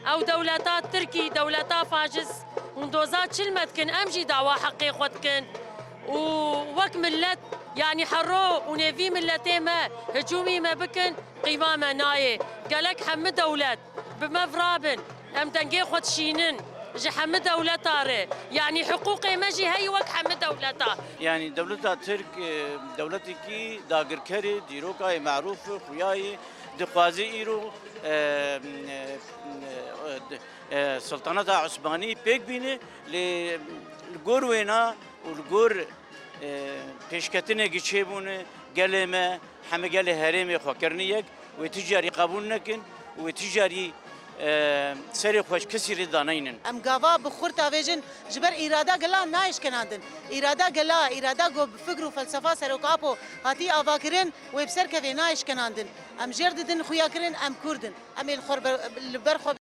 او دولتا تركي دولتا فاشس وندوزات شلمت كن امجي دعوة حقي خود كن ووك ملت يعني حرو ونيفي ملتي ما هجومي ما بكن قوامة ناية قالك حمد دولت بمفرابن ام دنجي خود شينن جي حمد دولتا يعني حقوقي مجي هي وك حمد دولتا يعني دولتا ترك دولتي كي داغر كري ديروكا معروف خوياي دخوازي ايرو سلطنة عثماني بيك بيني للجور وينا والجور پیشکتنه گیچه‌بونه گلمه همه گله هرم خاکرنیک و تجاری قبول نکن و تجاری سری خوش کسی ردانینن. ام گاوا بخورت آویجن جبر ایرادا گلا نایش کنندن ایرادا گلا ایرادا گو فکر و فلسفه سرکاپو هاتی آواکرین و بسر که نایش کنندن ام جرددن خویا کرن ام کردن ام الخرب البرخو